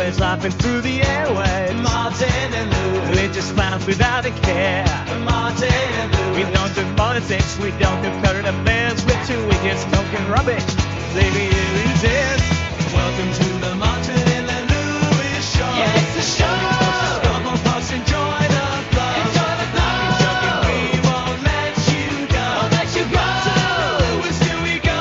boys laughing through the airwaves. Martin and Lou. We just laugh without a care. Martin and Lou. We don't do politics, we don't do current affairs. We're two idiots talking rubbish. Leaving you in tears. Welcome to the Martin and Lewis show. Yeah, it's the show. Come on, folks, enjoy the flow. Enjoy the flow. Keep joking, we won't let you go. Won't let you go. To Lewis, here we go.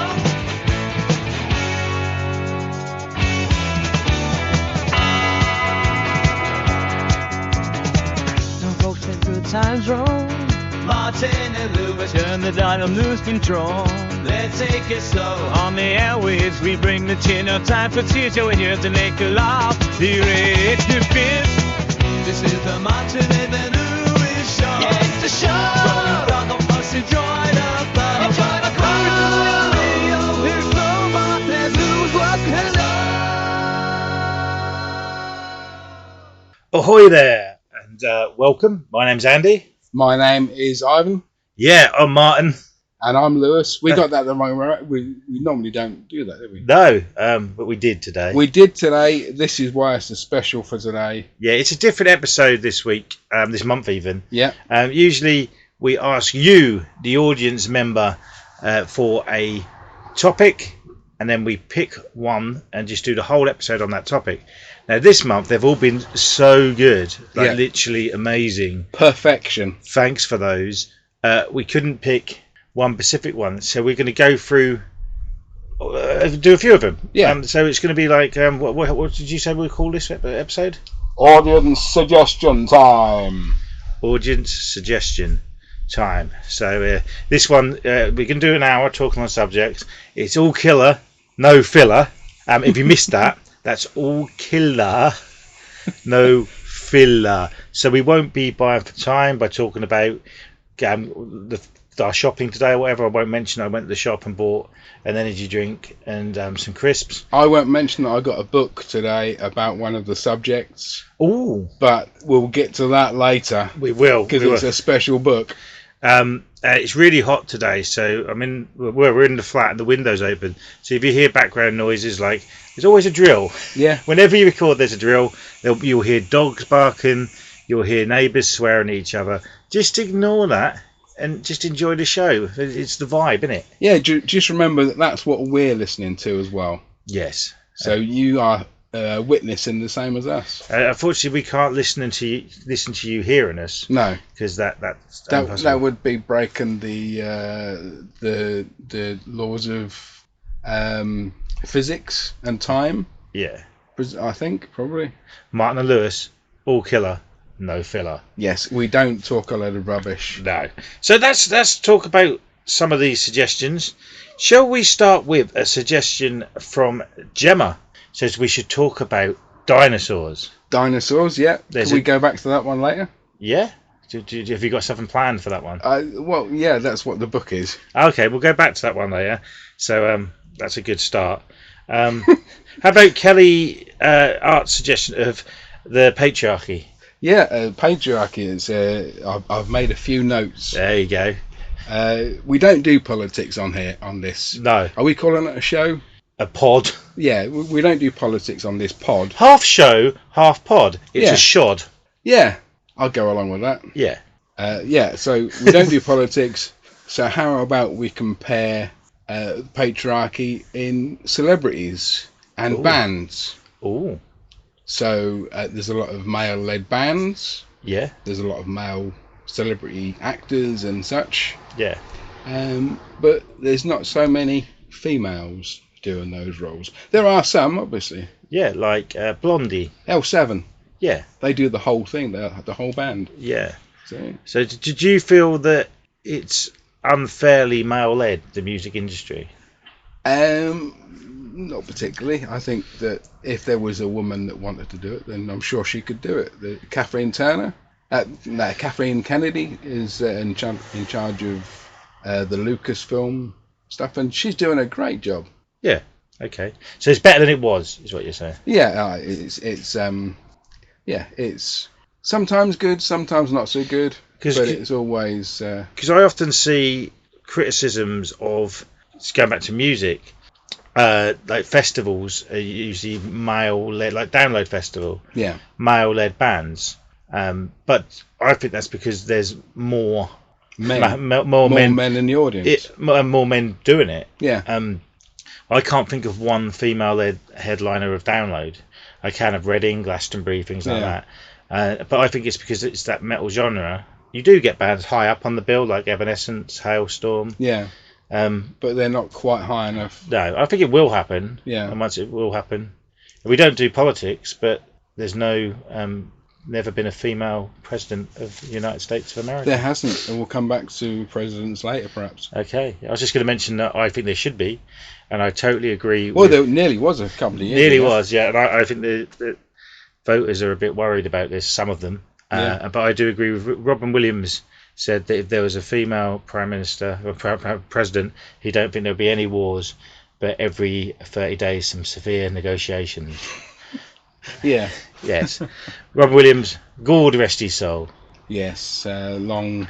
No folks let good times roll. Martin and Lewis, Turn the dial and lose control. let's take it slow. On the airwaves, we bring the cheer. No time for tears, so we're here to make you laugh. Here it's the fifth. This is the Martin and Lewis show. Yeah, it's the show. Welcome, folks, enjoy the flow. Enjoy the flow. Here's the Martin and Lewis. Hello. Ahoy there, and welcome. My name's Andy. My name is Ivan, Yeah, I'm Martin. and I'm Lewis. We got that the wrong way. We normally don't do that, do we? No, but we did today. We did today. This is why it's a special for today. Yeah, it's a different episode this week, this month even. Yeah. Usually we ask you, the audience member, for a topic, and then we pick one and just do the whole episode on that topic. Now, this month, they've all been so good, like Yeah. literally amazing. Perfection. Thanks for those. We couldn't pick one specific one, so we're going to go through, do a few of them. Yeah. So it's going to be like, what did you say we call this episode? Audience suggestion time. Audience suggestion time. So this one, we can do an hour talking on subjects. It's all killer, no filler. If you missed that, that's all killer, no filler. So we won't be buying for time by talking about our shopping today or whatever. I won't mention I went to the shop and bought an energy drink and some crisps. I won't mention that I got a book today about one of the subjects, Ooh, but we'll get to that later we will. because we it's will. a special book. It's really hot today, so we're in the flat and the window's open. So if you hear background noises, like there's always a drill. Yeah. Whenever you record, there's a drill. You'll hear dogs barking. You'll hear neighbours swearing at each other. Just ignore that and just enjoy the show. It's the vibe, isn't it? Yeah, just remember that that's what we're listening to as well. Yes. So you are witnessing the same as us. Unfortunately, we can't listen to you hearing us No. because that's impossible. That would be breaking the laws of physics and time. Yeah. I think probably. Martin and Lewis, all killer, no filler. Yes, we don't talk a load of rubbish. No. So let's talk about some of these suggestions. Shall we start with a suggestion from Gemma? Says we should talk about dinosaurs. Dinosaurs, yeah. There's Can we go back to that one later? Yeah? Have you got something planned for that one? Well, yeah, that's what the book is. Okay, we'll go back to that one later. So that's a good start. How about Kelly Art's suggestion of the patriarchy? Yeah, patriarchy is. I've made a few notes. There you go. We don't do politics on here on this. No. Are we calling it a show? A pod. Yeah, we don't do politics on this pod. Half show, half pod. It's Yeah. a shod. Yeah, I'll go along with that. Yeah. Yeah, so we don't do politics. So how about we compare patriarchy in celebrities and Ooh. bands? Ooh. So there's a lot of male-led bands. Yeah. There's a lot of male celebrity actors and such. Yeah. But there's not so many females doing those roles. There are some, obviously. Yeah, like Blondie. L7, Yeah. they do the whole thing, the whole band. Yeah. So, So did you feel that it's unfairly male-led, the music industry? not particularly. I think that if there was a woman that wanted to do it, then I'm sure she could do it. Kathleen Kennedy is in charge of the Lucasfilm stuff, and she's doing a great job. Yeah. Okay. So it's better than it was, is what you're saying? Yeah, it's sometimes good, sometimes not so good, but it's always. Because I often see criticisms of, going back to music, like festivals are usually male-led, like Download Festival, Yeah. male-led bands. But I think that's because there's more Men. more men, men in the audience. more men doing it. Yeah. I can't think of one female-led headliner of Download. I can of Reading, Glastonbury, things like Yeah. that. But I think it's because it's that metal genre. You do get bands high up on the bill, like Evanescence, Hailstorm. Yeah. But they're not quite high enough. No, I think it will happen. Yeah. And once it will happen. We don't do politics, but there's never been a female president of the United States of America. There hasn't, and we'll come back to presidents later, perhaps. Okay. I was just going to mention that I think there should be, and I totally agree. Well, there nearly was a couple of years Nearly ago. was, yeah. And I think the voters are a bit worried about this, some of them. Yeah. But I do agree with Robin Williams said that if there was a female prime minister or president, he don't think there'd be any wars, but every 30 days some severe negotiations. Yeah. Yes. Robin Williams, God rest his soul. Yes. Long,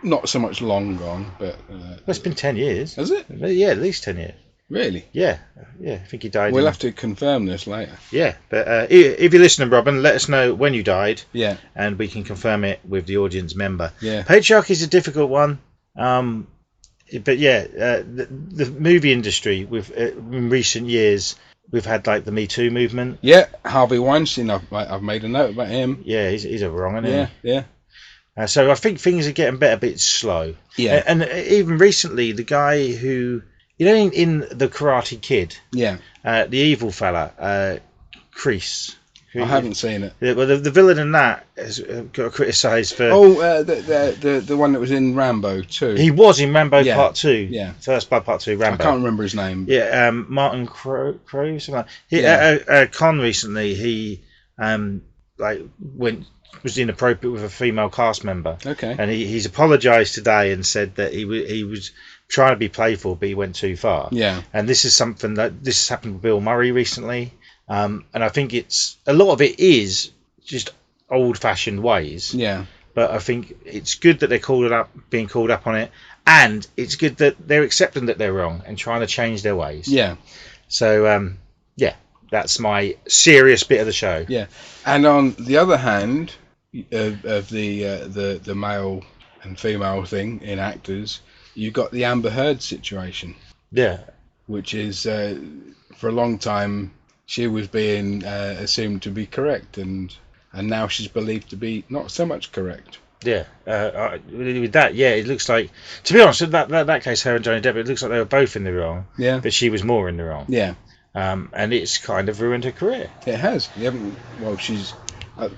not so much long gone, but. Well, it's been 10 years. Has it? Yeah, at least 10 years. Really? Yeah. I think he died. We'll have to confirm this later. Yeah, but if you're listening, Robin, let us know when you died. Yeah. And we can confirm it with the audience member. Yeah. Patriarchy is a difficult one. But yeah, the movie industry, in recent years, we've had like the Me Too movement. Yeah, Harvey Weinstein. I've made a note about him. Yeah, he's a wrong, isn't he? Yeah. So I think things are getting better, but it's slow. Yeah. And even recently, the guy who, in The Karate Kid, Yeah. the evil fella, Kreese. I haven't seen it. Well, the villain in that has got criticised for. Oh, the one that was in Rambo 2. He was in Rambo Yeah. Part 2. Yeah. First Blood Part 2, Rambo. I can't remember his name. Yeah, Martin Crowe, something like that. Yeah. Con recently, he was inappropriate with a female cast member. Okay. And he's apologised today and said that he was trying to be playful, but he went too far. Yeah. And this is something that this has happened with Bill Murray recently. And I think a lot of it is just old-fashioned ways. Yeah. But I think it's good that they're being called up on it, and it's good that they're accepting that they're wrong and trying to change their ways. Yeah. So that's my serious bit of the show. Yeah. And on the other hand, of the male and female thing in actors, you've got the Amber Heard situation. Yeah. Which is for a long time she was being assumed to be correct, and now she's believed to be not so much correct. Yeah, with that, it looks like, to be honest, that case, her and Johnny Depp, it looks like they were both in the wrong. Yeah. But she was more in the wrong. Yeah. And it's kind of ruined her career. It has.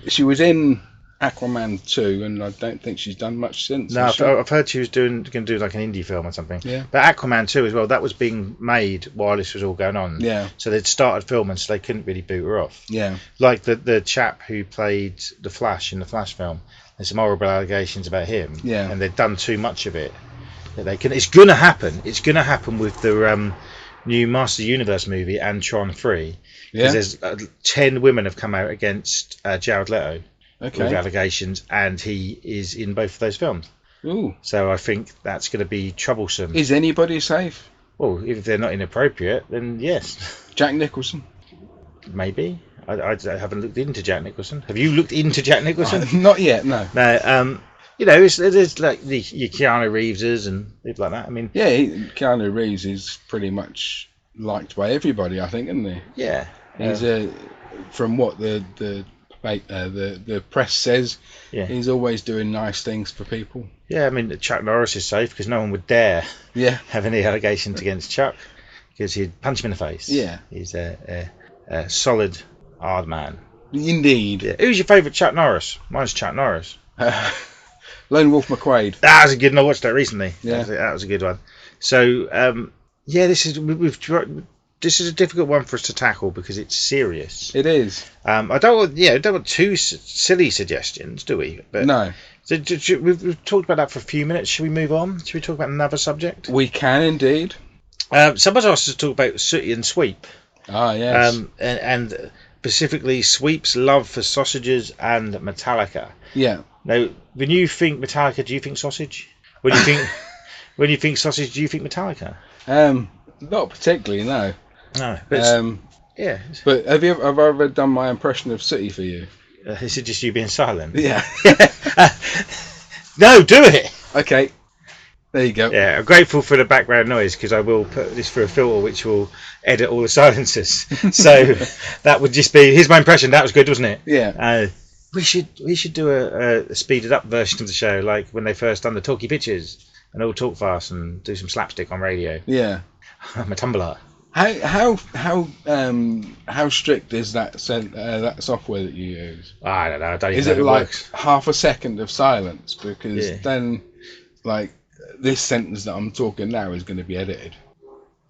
She was in Aquaman 2, and I don't think she's done much since. No, I've heard she was going to do like an indie film or something. Yeah. But Aquaman 2 as well, that was being made while this was all going on. Yeah. So they'd started filming, so they couldn't really boot her off. Yeah. Like the chap who played the Flash in the Flash film, there's some horrible allegations about him. Yeah. And they'd done too much of it. It's going to happen. It's going to happen with the new Master Universe movie and Tron 3. Yeah. Because there's 10 women have come out against Jared Leto. Okay. With allegations, and he is in both of those films. Ooh. So I think that's going to be troublesome. Is anybody safe? Well, if they're not inappropriate, then yes. Jack Nicholson? Maybe. I haven't looked into Jack Nicholson. Have you looked into Jack Nicholson? Not yet, no. No. There's like your Keanu Reeveses and people like that. I mean, yeah, Keanu Reeves is pretty much liked by everybody, I think, isn't he? Yeah. He's from what the press says, he's always doing nice things for people. Yeah, I mean, Chuck Norris is safe because no one would dare have any allegations against Chuck because he'd punch him in the face. Yeah. He's a solid, hard man. Indeed. Yeah. Who's your favourite Chuck Norris? Mine's Chuck Norris. Lone Wolf McQuaid. That was a good one. I watched that recently. Yeah. That was a good one. So, this is a difficult one for us to tackle because it's serious. It is. I don't want too silly suggestions, do we? But no. So we've talked about that for a few minutes. Should we move on? Should we talk about another subject? We can indeed. Somebody asked us to talk about Sooty and Sweep. Ah, yes. And specifically Sweep's love for sausages and Metallica. Yeah. Now, when you think Metallica, do you think sausage? When you think sausage, do you think Metallica? Not particularly, no. No, but yeah. But have I ever done my impression of City for you? Is it just you being silent? Yeah. No, do it. Okay. There you go. Yeah, I'm grateful for the background noise because I will put this through a filter which will edit all the silences. So that would just be. Here's my impression. That was good, wasn't it? Yeah. We should do a speeded up version of the show, like when they first done the talkie pictures, and all talk fast and do some slapstick on radio. Yeah. I'm a Tumblr. How strict is that software that you use? I don't know. I don't even Is know it if like works. half a second of silence? Because then, like, this sentence that I'm talking now is going to be edited.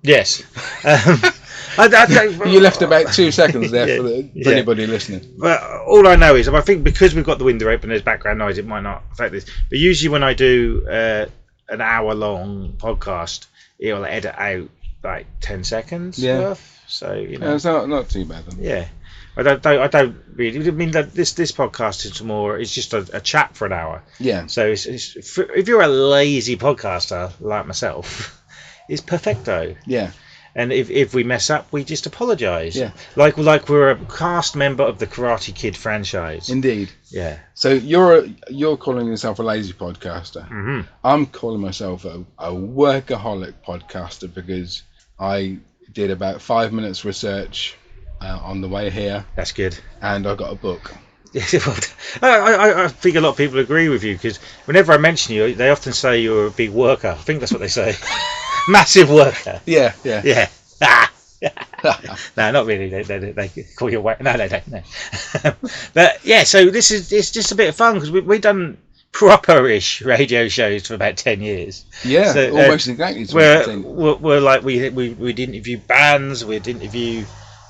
Yes. I don't, You left about 2 seconds there for anybody listening. But all I know is, I think because we've got the window open, there's background noise. It might not affect this. But usually when I do an hour-long podcast, it'll edit out like 10 seconds worth. So it's not too bad. Then. Yeah. I don't really. I mean that this podcast is more. It's just a chat for an hour. Yeah. So if you're a lazy podcaster like myself, it's perfecto. Yeah. And if we mess up, we just apologise. Yeah. Like we're a cast member of the Karate Kid franchise. Indeed. Yeah. So you're calling yourself a lazy podcaster. Mm-hmm. I'm calling myself a workaholic podcaster because I did about 5 minutes research on the way here. That's good. And I got a book. I think a lot of people agree with you because whenever I mention you, they often say you're a big worker. I think that's what they say. Massive worker. Yeah. No, not really. They call you a worker. No, they don't. No. But yeah, so it's just a bit of fun because we've done proper-ish radio shows for about 10 years. Yeah, so, almost exactly. We're like we'd interview bands, we'd interview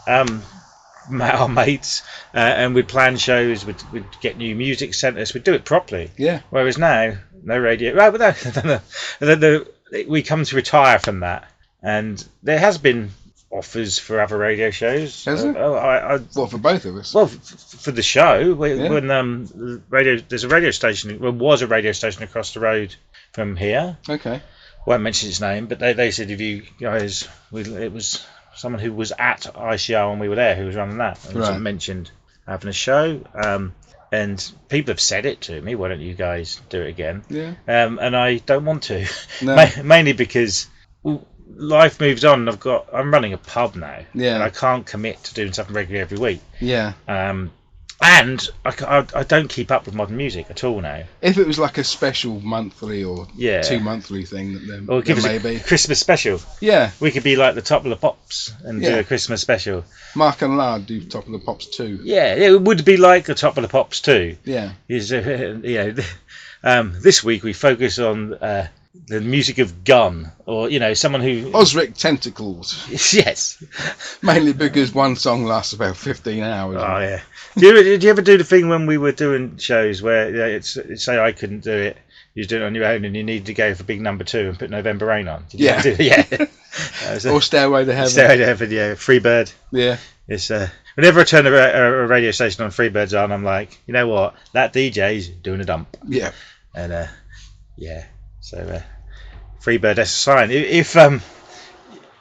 our mates, and we'd plan shows. We'd get new music sent us. We'd do it properly. Yeah. Whereas now, no radio. Right, but no. We come to retire from that, and there has been offers for other radio shows. Has it? Well, for both of us. Well, for the show, when there's a radio station. Well, was a radio station across the road from here. Okay. Won't mention its name, but they said if you guys, it was someone who was at ICR when we were there who was running that, and right. mentioned having a show. And people have said it to me. Why don't you guys do it again? Yeah. And I don't want to. No. Mainly because life moves on. I'm running a pub now. Yeah. And I can't commit to doing something regularly every week. Yeah. And I don't keep up with modern music at all now. If it was like a special monthly or 2 monthly thing, then give us maybe a Christmas special. Yeah. We could be like the Top of the Pops and do a Christmas special. Mark and Lard do Top of the Pops too. Yeah, it would be like the Top of the Pops too. Yeah. This week we focus on the music of Gun, or someone who Osric Tentacles. Yes. Mainly because one song lasts about 15 hours. Oh yeah. Did you ever do the thing when we were doing shows where say I couldn't do it, you do it on your own, and you need to go for big number 2 and put November Rain on? Did you ever do it? Yeah. Or Stairway to Heaven. Stairway to Heaven, yeah. Freebird. Yeah. It's whenever I turn a radio station on, Freebird's on, I'm like, you know what? That DJ's doing a dump. Yeah. And so Freebird, that's a sign. If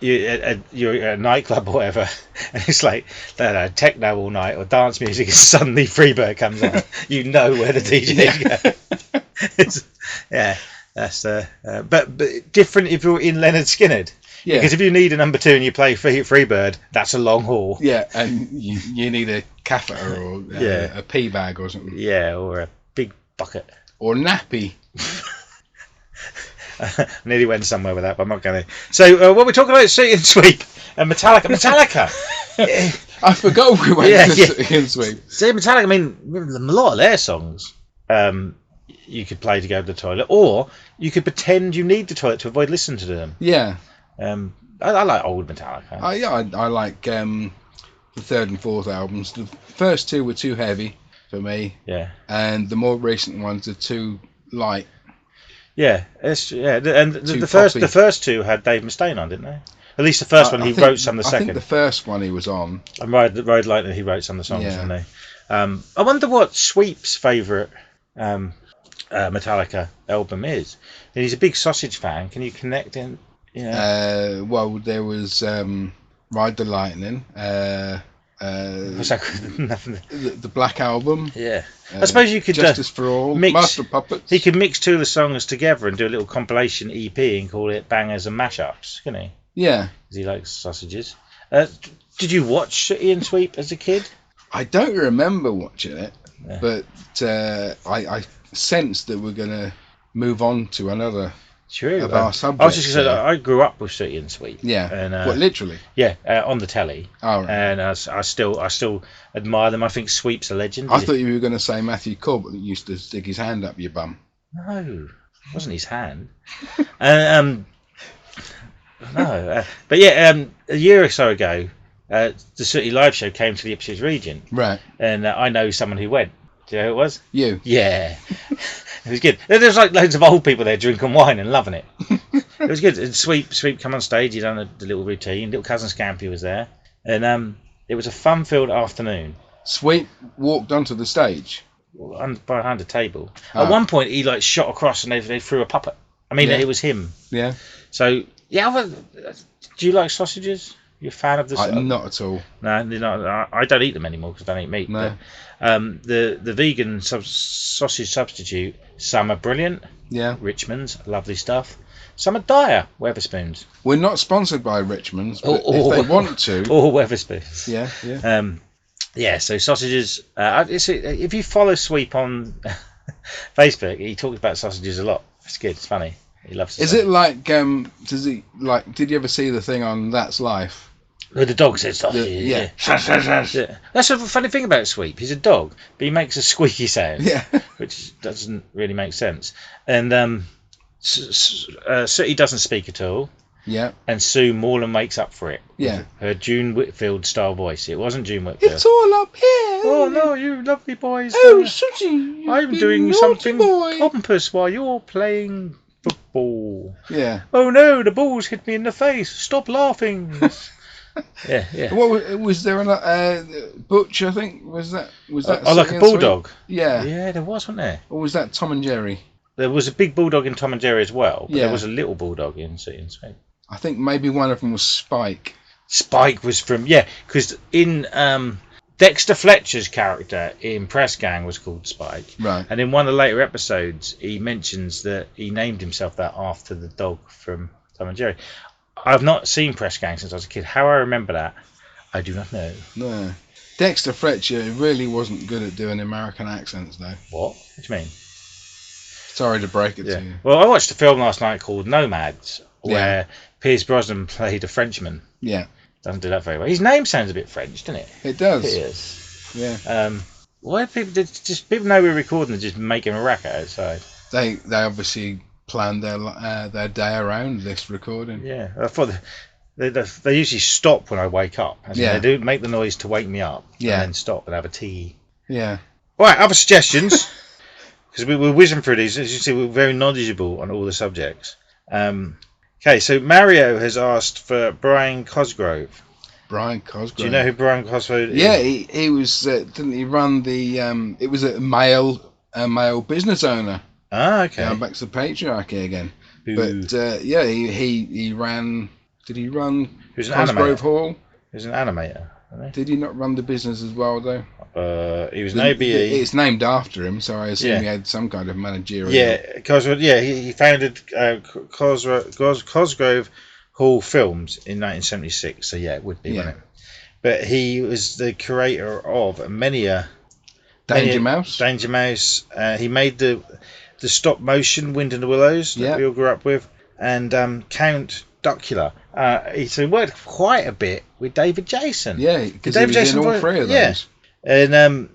you're at a nightclub or whatever, and it's like techno all night or dance music, and suddenly Freebird comes on, you know where the DJ goes. That's but different if you're in Leonard Skinner. Yeah. Because if you need a number 2 and you play Freebird, that's a long haul. Yeah, and you need a catheter or a pee bag or something. Yeah, or a big bucket. Or nappy. I nearly went somewhere with that, but I'm not going to. So what we're talking about is City and Sweep and Metallica. I forgot we went to City and Sweep. See, Metallica, I mean, a lot of their songs you could play to go to the toilet, or you could pretend you need the toilet to avoid listening to them. Yeah. I like old Metallica. I like the 3rd and 4th albums. The first 2 were too heavy for me. Yeah. And the more recent ones are too light. Yeah, and the first 2 had Dave Mustaine on, didn't they? At least the first one, he wrote some of the second. I think the first one he was on. And Ride Lightning, he wrote some of the songs, didn't they? I wonder what Sweep's favourite Metallica album is. And he's a big Sausage fan. Can you connect in? Well, there was Ride the Lightning. What's that? Nothing. The Black Album. Yeah. I suppose you could Justice for All. mix. Master Puppets. He could mix two of the songs together and do a little compilation EP and call it Bangers and Mashups, couldn't he? Yeah. Because he likes sausages. Did you watch Sooty and Sweep as a kid? I don't remember watching it, Yeah. but I sensed that we're going to move on to another True. of our I was subjects. just going to say, I grew up with Sooty and Sweep. Yeah. And, What, literally? Yeah, on the telly. Oh, right. And I still admire them. I think Sweep's a legend. I thought you were going to say Matthew Corbett that used to stick his hand up your bum. No, it wasn't his hand. No, but yeah, a year or so ago, the Sooty Live Show came to the Ipswich region, Right. and I know someone who went. Do you know who it was? You. Yeah, it was good. There's like loads of old people there drinking wine and loving it. It was good. And Sweep come on stage. He done the little routine. Little cousin Scampy was there, and it was a fun-filled afternoon. Sweep walked onto the stage. Behind a table. Ah. At one point, he like shot across and they threw a puppet. I mean, Yeah. it was him. Yeah. So yeah, do you like sausages? You a fan of the? Not at all. No, they're not. I don't eat them anymore because I don't eat meat. No. But, the vegan sausage substitute, some are brilliant. Yeah. Richmond's, lovely stuff. Some are dire, Weatherspoons. We're not sponsored by Richmond's, but Or- if they want to. Or Weatherspoons. Yeah, yeah. Yeah, so sausages. If you follow Sweep on Facebook, he talks about sausages a lot. It's good. It's funny. He loves it. Is it like, does he, like, did you ever see the thing on That's Life? Where the dog says sausages. Yeah. Yeah. That's the funny thing about Sweep. He's a dog, but he makes a squeaky sound, Yeah. which doesn't really make sense. And Sooty doesn't speak at all. Yeah. And Sue Morland makes up for it. Yeah. With her June Whitfield style voice. It wasn't June Whitfield. It's all up here. Oh no, you lovely boys. Oh, Sooty, you've I'm been doing naughty something boy. pompous while you're playing football. Yeah. Oh no, the balls hit me in the face. Stop laughing. Yeah. What was there? A Butch, I think. Was that? Oh, like a Sooty and bulldog. Sweep? Yeah. Yeah, there was, wasn't there? Or was that Tom and Jerry? There was a big bulldog in Tom and Jerry as well, but Yeah. there was a little bulldog in Sooty and Sweep. I think maybe one of them was Spike. Spike was from because in Dexter Fletcher's character in Press Gang was called Spike, Right. and in one of the later episodes he mentions that he named himself that after the dog from Tom and Jerry. I've not seen Press Gang since I was a kid. How I remember that, I do not know. No. Dexter Fletcher really wasn't good at doing American accents, though. What? What do you mean? Sorry to break it Yeah. to you. Well, I watched a film last night called Nomads, where Pierce Brosnan played a Frenchman. Yeah, Doesn't do that very well. His name sounds a bit French, doesn't it? it does. Pierce. Yeah. Why do people know we're recording and just making a racket outside? They obviously planned their day around this recording. Yeah, I thought they usually stop when I wake up. As in Yeah. They do make the noise to wake me up. Yeah. And then stop and have a tea. Yeah. Right, other suggestions. Because we're whizzing through these. As you see, we're very knowledgeable on all the subjects. Okay, so Mario has asked for Brian Cosgrove. Brian Cosgrove. Do you know who Brian Cosgrove is? Yeah, he was. Didn't he run the? It was a male business owner. Ah, okay. Going back to the patriarchy again. Who- But yeah, he ran. Did he run He was an Cosgrove animator. Hall? He's an animator. Isn't Did he not run the business as well though? he was an OBE. It's named after him, so I assume Yeah. he had some kind of managerial. Yeah, Cosgrove. Yeah, he founded Cosgrove Hall Films in 1976. So yeah, it would be, Yeah. wouldn't it? But he was the creator of many Danger Mouse. Danger Mouse. He made the stop motion Wind in the Willows that Yeah. we all grew up with, and Count Duckula. So he worked quite a bit with David Jason. Yeah, because he David was Jason in all voice- three of yeah. those. And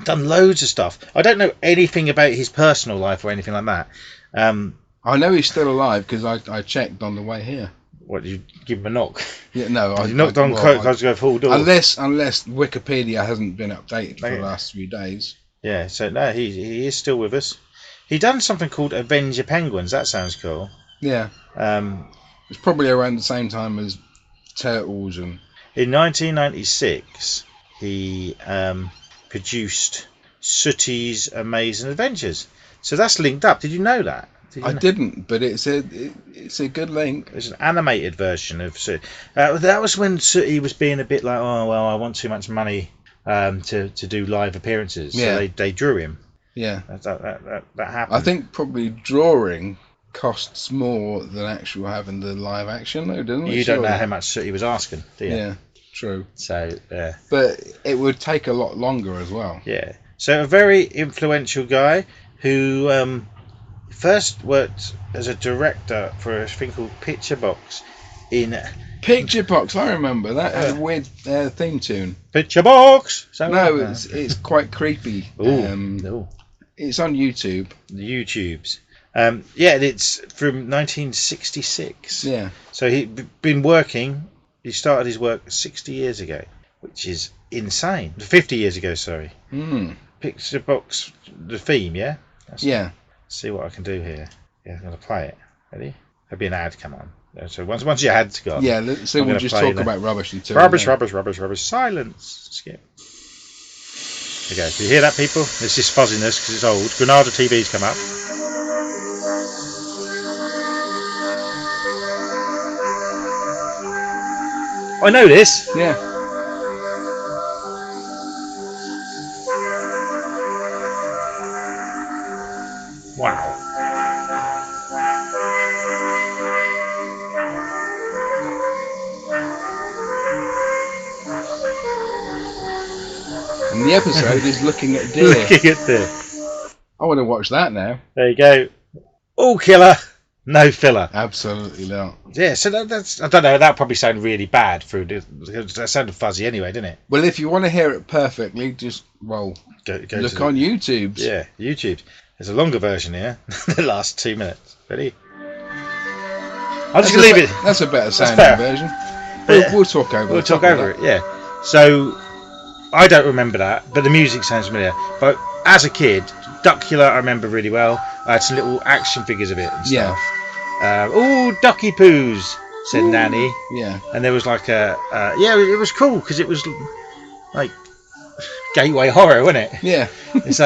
done loads of stuff. I don't know anything about his personal life or anything like that. I know he's still alive because I checked on the way here. What, you give him a knock? Yeah, no, You knocked on Cosgrove Hall door. Unless Wikipedia hasn't been updated for Okay. the last few days. Yeah, so no, he is still with us. He done something called Avenge Your Penguins. That sounds cool. Yeah, it's probably around the same time as Turtles and. In 1996, he produced Sooty's Amazing Adventures. So that's linked up. Did you know that? I didn't, but it's a good link. There's an animated version of Sooty. That was when Sooty was being a bit like, oh well, I want too much money to do live appearances. Yeah. So they drew him. Yeah. That happened. I think probably drawing costs more than actual having the live action, though, doesn't it? You don't know Surely. how much Sooty was asking, do you? Yeah, true. So But it would take a lot longer as well. yeah. So a very influential guy who first worked as a director for a thing called Picture Box in Picture Box, I remember that had a weird theme tune. Picture Box. No, it's quite creepy. Ooh. It's on YouTube. The YouTubes. Yeah, it's from 1966. Yeah. So he'd been working. He started his work 60 years ago, which is insane. 50 years ago, sorry. Picture Box, the theme, yeah. Yeah. See what I can do here. Yeah, I'm gonna play it. Ready? There'll be an ad. Come on. So once your ad's gone. Yeah. So I'm we'll gonna just play talk about rubbish until Rubbish. Silence. Skip. Okay. Do you hear that, people? There's this fuzziness because it's old. Granada TV's come up. I know this. Yeah. Wow. And the episode is looking at deer. Looking at this. I want to watch that now. There you go. All killer, no filler. Absolutely not. Yeah, so that's I don't know. That probably sounded really bad through. That sounded fuzzy anyway, didn't it? Well, if you want to hear it perfectly, just Go look on YouTube. Yeah, YouTube. There's a longer version here. The last 2 minutes. Ready? I'm just gonna leave it. That's a better sounding fair. version. But We'll talk over. We'll talk over it. Yeah. So I don't remember that, but the music sounds familiar. But as a kid, Duckula I remember really well. I had some little action figures of it and stuff. Oh, Ducky Poos, said Nanny. Yeah. And there was like it was cool because it was like gateway horror, wasn't it? Yeah. It's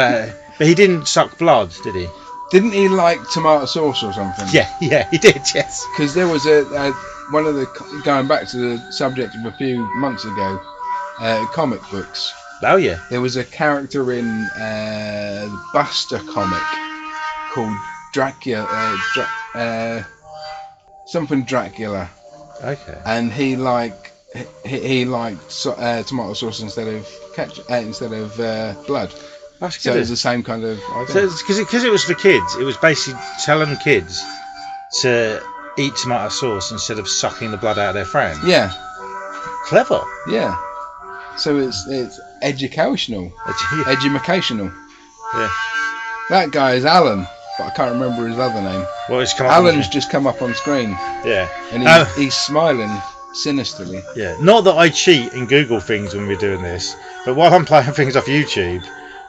but he didn't suck blood, did he? Didn't he like tomato sauce or something? Yeah, he did. Yes. Because there was one of the going back to the subject of a few months ago, comic books. Oh yeah. There was a character in the Buster comic called Dracula, something Dracula, Okay. and he liked tomato sauce instead of blood. That's So good. it was the same kind of So idea. because it was for kids, it was basically telling kids to eat tomato sauce instead of sucking the blood out of their friend. Yeah, Clever. yeah. So it's educational, educational. Yeah. That guy is Alan, but I can't remember his other name. Well, it's come up. Alan's just come up on screen, Yeah. and he's smiling sinisterly. Yeah. Not that I cheat and Google things when we're doing this, but while I'm playing things off YouTube,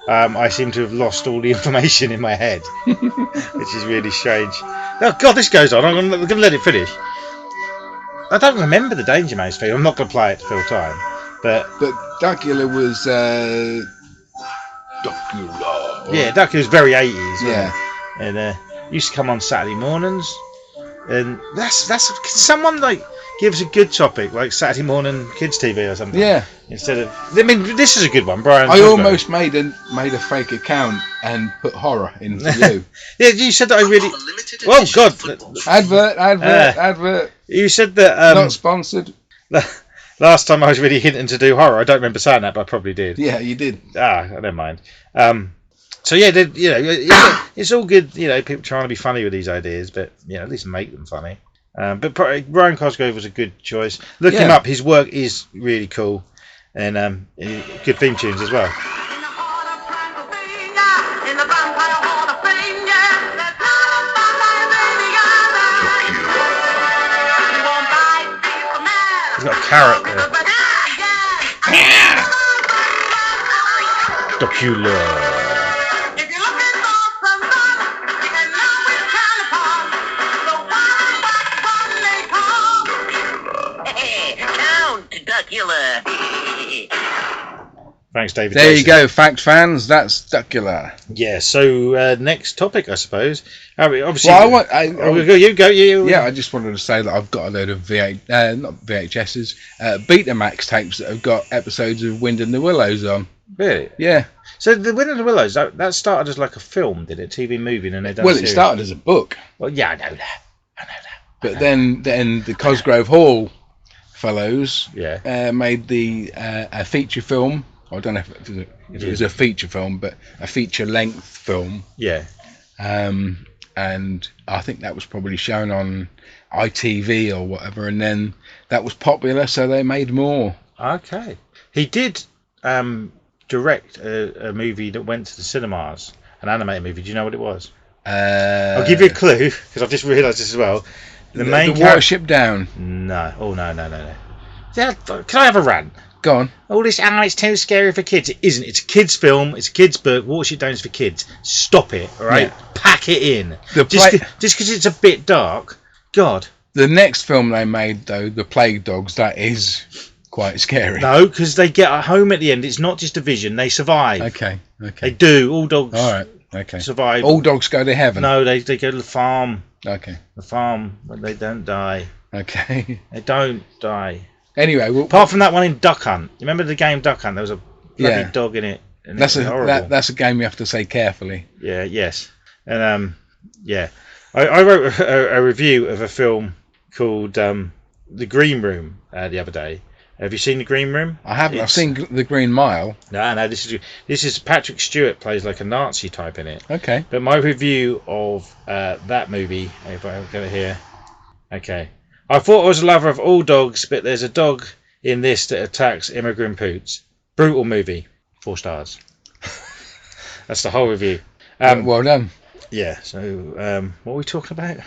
I seem to have lost all the information in my head, which is really strange. Oh God, this goes on. I'm going to let it finish. I don't remember the Danger Mouse theme. I'm not going to play it to fill time, but Dracula was Dracula. yeah, Ducky was very 80s. wasn't Yeah. it? And used to come on Saturday mornings, and that's can someone like give us a good topic like Saturday morning kids TV or something. Yeah. Instead of, I mean, this is a good one, Brian. I almost made a fake account and put horror in for you. Yeah, you said that I really. Oh God! Advert. You said that Not sponsored. last time I was really hinting to do horror. I don't remember saying that, but I probably did. Yeah, you did. Never mind. So yeah, it's all good. You know, people trying to be funny with these ideas, but at least make them funny. But Ryan Cosgrove was a good choice. Look him up. His work is really cool, and good theme tunes as well. He's got a carrot there. Dracula. Thanks, David. There you Jason. go, fact fans. That's Duckula. Yeah. So next topic, I suppose. Obviously, Well, you go. You. Yeah, I just wanted to say that I've got a load of not VHSs, Betamax tapes that have got episodes of Wind in the Willows on. Really? Yeah. So the Wind in the Willows that started as like a film, did it? TV movie, and they done. Well, it started as a book. Well, yeah, I know that. But then the Cosgrove Hall fellows Yeah. made a feature film. I don't know if it was a feature film, but a feature-length film. Yeah. And I think that was probably shown on ITV or whatever, and then that was popular, so they made more. Okay. He did direct a movie that went to the cinemas, an animated movie. Do you know what it was? I'll give you a clue, because I've just realised this as well. The main Watership Down. No. Oh, no. Yeah, can I have a rant? Go on. All this, it's too scary for kids. It isn't. It's a kid's film. It's a kid's book. Watership Down's for kids. Stop it, all right? Yeah. Pack it in. Just because it's a bit dark. God. The next film they made, though, The Plague Dogs, that is quite scary. No, because they get home at the end. It's not just a vision. They survive. Okay. They do. All dogs All right. Okay. survive. All dogs go to heaven. No, they go to the farm. Okay. The farm, but they don't die. Okay. They don't die. Anyway, Apart from that one in Duck Hunt. You remember the game Duck Hunt? There was a bloody dog in it. And that's it was horrible. that's a game you have to say carefully. Yeah. Yes. And yeah. I wrote a review of a film called The Green Room the other day. Have you seen The Green Room? I haven't. I've seen The Green Mile. No. This is Patrick Stewart plays like a Nazi type in it. Okay. But my review of that movie, if I get it here. Okay. I thought I was a lover of all dogs, but there's a dog in this that attacks immigrant poots. Brutal movie. 4 stars. That's the whole review. Well done. Yeah. So what are we talking about?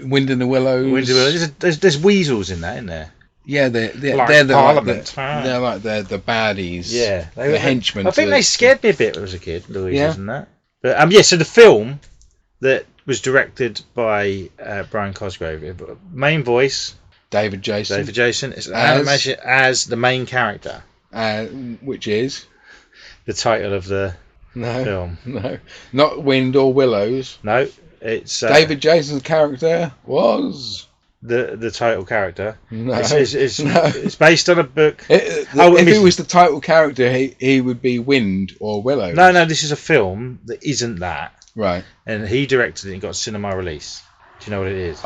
Wind in the Willows. There's weasels in that, isn't there? Yeah, they're the Parliament. They're like the baddies. Yeah, the henchmen. I think they scared me a bit when I was a kid, Louises and that. But so the film that was directed by Brian Cosgrove, main voice David Jason. It's an animation as the main character. Which is the title of the film. No, not Wind or Willows. No, it's David Jason's character was the title character. No, it's based on a book. If he was the title character, he would be Wind or Willows. No, this is a film that isn't that. Right. And he directed it and got a cinema release. Do you know what it is?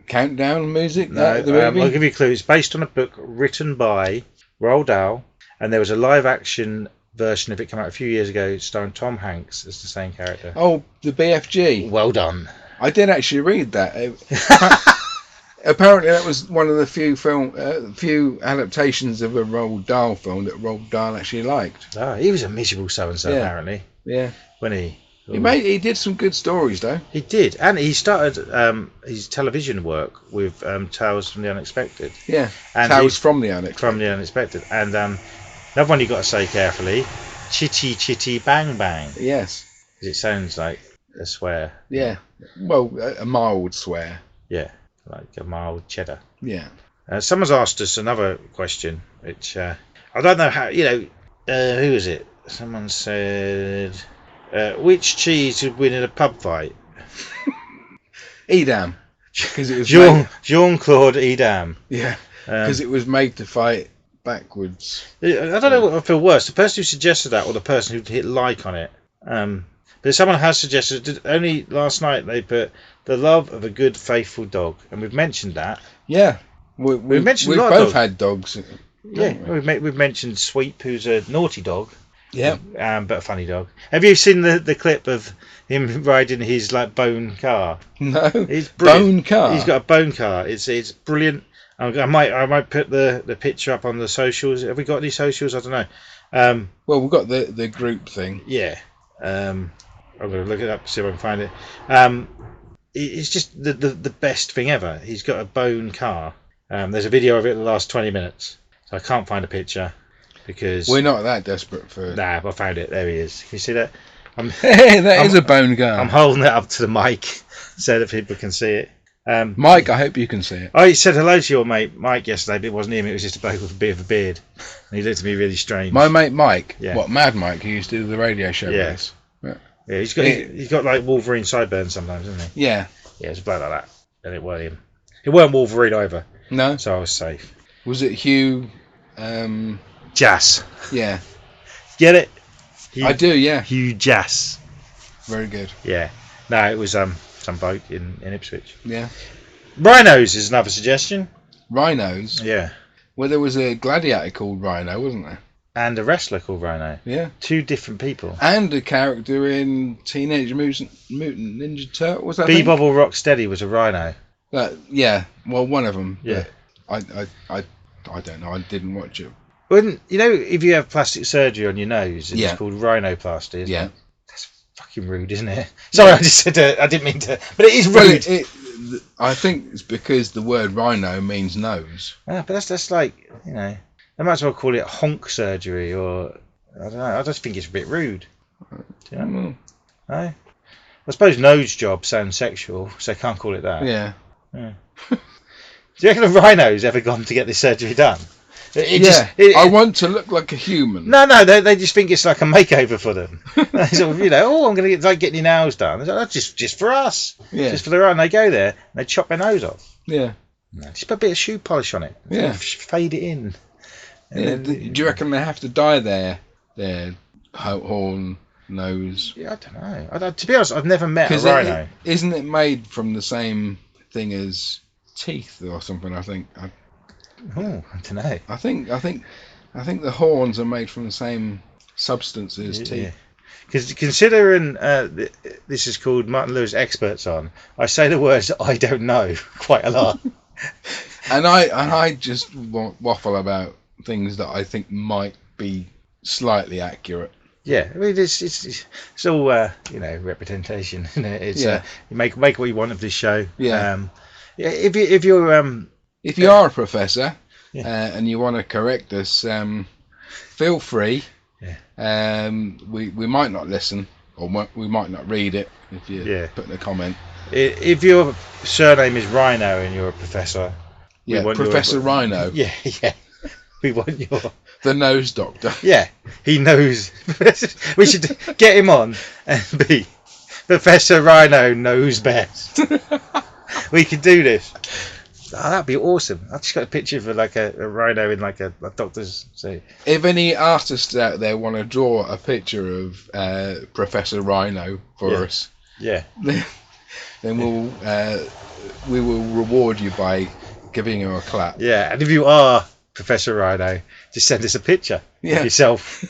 Countdown music? No, the movie? I'll give you a clue. It's based on a book written by Roald Dahl, and there was a live action version of it came out a few years ago starring Tom Hanks as the same character. Oh, the BFG. Well done. I did actually read that. Apparently that was one of the few adaptations of a Roald Dahl film that Roald Dahl actually liked. Oh, he was a miserable so-and-so, apparently. Yeah. When he did some good stories, though. He did. And he started his television work with Tales from the Unexpected. Yeah, and Tales from the Unexpected. From the Unexpected. And another one you've got to say carefully, Chitty Chitty Bang Bang. Yes. Because it sounds like a swear. Yeah. Well, a mild swear. Yeah. Like a mild cheddar. Yeah. Someone's asked us another question, which I don't know how. Who is it? Someone said, which cheese would win in a pub fight? Edam, because it was Jean-Claude Edam. Yeah, because it was made to fight backwards. I don't know what I feel worse: the person who suggested that, or the person who hit like on it. But someone has suggested. Only last night they put the love of a good faithful dog, and we've mentioned that. Yeah, we've mentioned we've a lot both of dogs. had dogs. Yeah, we've mentioned Sweep, who's a naughty dog. Yeah, but a funny dog. Have you seen the clip of him riding his bone car? No, it's brilliant. Bone car. He's got a bone car. It's brilliant. I might put the picture up on the socials. Have we got any socials? I don't know. Well, we've got the group thing. Yeah. I'm going to look it up to see if I can find it. It's just the best thing ever. He's got a bone car. There's a video of it in the last 20 minutes. So I can't find a picture because we're not that desperate for. Nah, I found it. There he is. Can you see that? That is a bone car. I'm holding it up to the mic so that people can see it. Mike, I hope you can see it. I said hello to your mate Mike yesterday, but it wasn't him. It was just a bloke with a bit of a beard, and he looked at me really strange. My mate Mike, Yeah. what, Mad Mike, who used to do the radio show with us. Yeah, he's got like Wolverine sideburns sometimes, hasn't he? Yeah. Yeah, it's a bloke like that, and it weren't him. It weren't Wolverine either, No? so I was safe. Was it Hugh? Jass, Yeah. get it? I do, yeah. Hugh Jass. Very good. Yeah. No, it was some bloke in Ipswich. Yeah. Rhinos is another suggestion. Rhinos? Yeah. Well, there was a gladiator called Rhino, wasn't there? And a wrestler called Rhino. Yeah. 2 different people. And a character in Teenage Mutant Ninja Turtle, was that? Bebop Rocksteady was a rhino. Yeah, well, one of them. Yeah. I don't know. I didn't watch it. Wouldn't you know if you have plastic surgery on your nose, it's Yeah. called rhinoplasty? Isn't Yeah. it? That's fucking rude, isn't it? Sorry, I just said I didn't mean to, but it is Well, rude. I think it's because the word rhino means nose. But that's like, you know, they might as well call it honk surgery, or I don't know. I just think it's a bit rude. Do you know? Mm. No? I suppose nose job sounds sexual, so they can't call it that. Yeah. Do you reckon a rhino's ever gone to get this surgery done? I want to look like a human. No, they just think it's like a makeover for them. Sort of, you know, I'm going to get getting your nails done. It's like, that's just for us. Yeah. Just for the rhino. They go there and they chop their nose off. Yeah. Just put a bit of shoe polish on it. Yeah. Fade it in. And then, do you reckon they have to dye their horn, nose? Yeah, I don't know. To be honest, I've never met a rhino. Isn't it made from the same thing as teeth or something? I think. I don't know. I think the horns are made from the same substance as teeth. Because considering this is called Martin Lewis Experts On, I say the words I don't know quite a lot. and I just waffle about things that I think might be slightly accurate. Yeah, I mean it's all you know, representation, isn't it? It's you make what you want of this show. Yeah. If you're if you are a professor and you want to correct us, feel free. Yeah. We might not listen, or we might not read it if you put in a comment. If your surname is Rhino and you're a professor, we want Professor Rhino. Yeah. We want your the nose doctor. Yeah, he knows. We should get him on and be Professor Rhino knows best. We could do this. Oh, that'd be awesome. I've just got a picture of like a rhino in like a doctor's suit. If any artists out there want to draw a picture of Professor Rhino for us, then we will reward you by giving you a clap. Yeah, and if you are Professor Rhino, just send us a picture of yourself.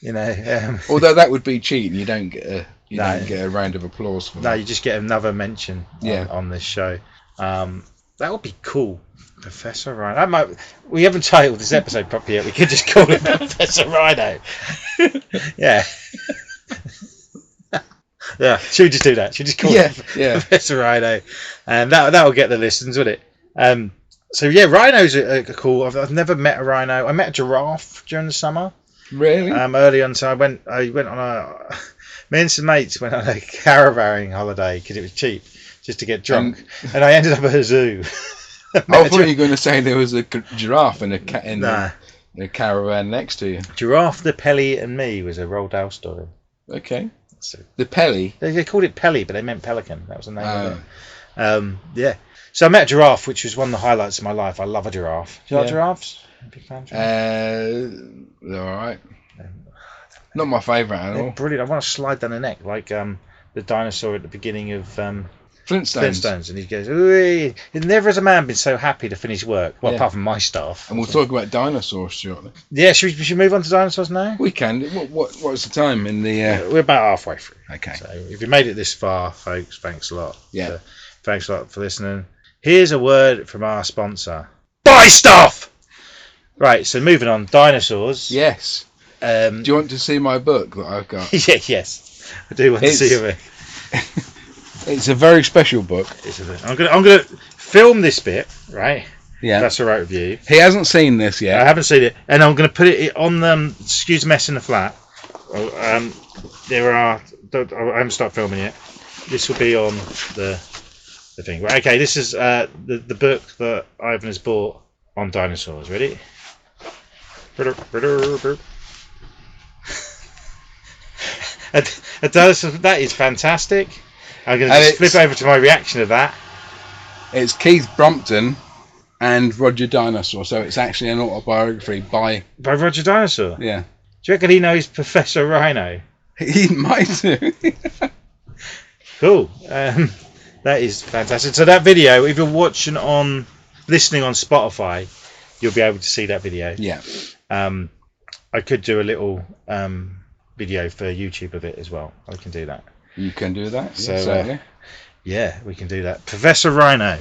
You know, although that would be cheating. You don't get a round of applause for that. No, you just get another mention on this show. That would be cool, Professor Rhino. We haven't titled this episode properly yet. We could just call it Professor Rhino. Yeah. Yeah. Should we just do that? Should we just call it Professor Rhino? And that'll get the listens, wouldn't it? So yeah, rhinos are cool. I've never met a rhino. I met a giraffe during the summer. Really? Early on, so I went on me and some mates went on a caravanning holiday because it was cheap, just to get drunk, and I ended up at a zoo. I thought you were going to say there was a giraffe in a caravan next to you. Giraffe, the Pelly, and Me was a Roald Dahl story. Okay. So, the Pelly? They called it Pelly, but they meant pelican. That was the name of it. Yeah. So I met a giraffe, which was one of the highlights of my life. I love a giraffe. Do you like giraffes? Big fan of giraffes? They're alright. Not my favourite animal. They're brilliant. I want to slide down the neck like the dinosaur at the beginning of Flintstones. And he goes, "Ooh, never has a man been so happy to finish work." Well, apart from my staff. And we'll talk about dinosaurs shortly. Yeah, should we move on to dinosaurs now? We can. What's the time in the... We're about halfway through. Okay. So if you made it this far, folks, thanks a lot. Yeah. So, thanks a lot for listening. Here's a word from our sponsor. Buy stuff! Right, so moving on. Dinosaurs. Yes. Do you want to see my book that I've got? Yes. I do want to see it. It's a very special book. I'm gonna film this bit, right? Yeah. That's all right with you. He hasn't seen this yet. I haven't seen it, and I'm gonna put it on Excuse Mess in the Flat. I haven't started filming yet. This will be on the the thing. Right, okay, this is the book that Ivan has bought on dinosaurs. Ready? A dinosaur, that is fantastic. I'm going to just flip over to my reaction of that. It's Keith Brompton and Roger Dinosaur, so it's actually an autobiography by Roger Dinosaur. Yeah. Do you reckon he knows Professor Rhino? He might do. Cool. That is fantastic. So that video, if you're listening on Spotify, you'll be able to see that video. Yeah. I could do a little video for YouTube of it as well. I can do that. You can do that. So certainly. Yeah, we can do that. Professor Rhino.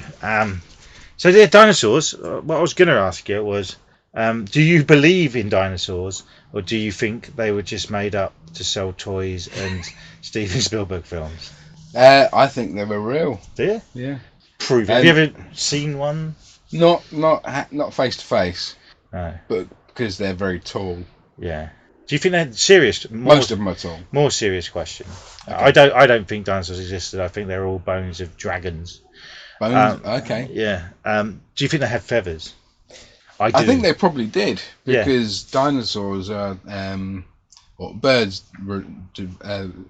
So yeah, dinosaurs. What I was going to ask you was, do you believe in dinosaurs, or do you think they were just made up to sell toys and Steven Spielberg films? I think they were real. Do you? Yeah. Prove it. Have you ever seen one? Not face to face. No. But because they're very tall. Yeah. Do you think they're serious? Most of them are tall. More serious question. Okay. I don't think dinosaurs existed. I think they're all bones of dragons. Bones. Okay. Yeah. Do you think they had feathers? I think they probably did, because dinosaurs are birds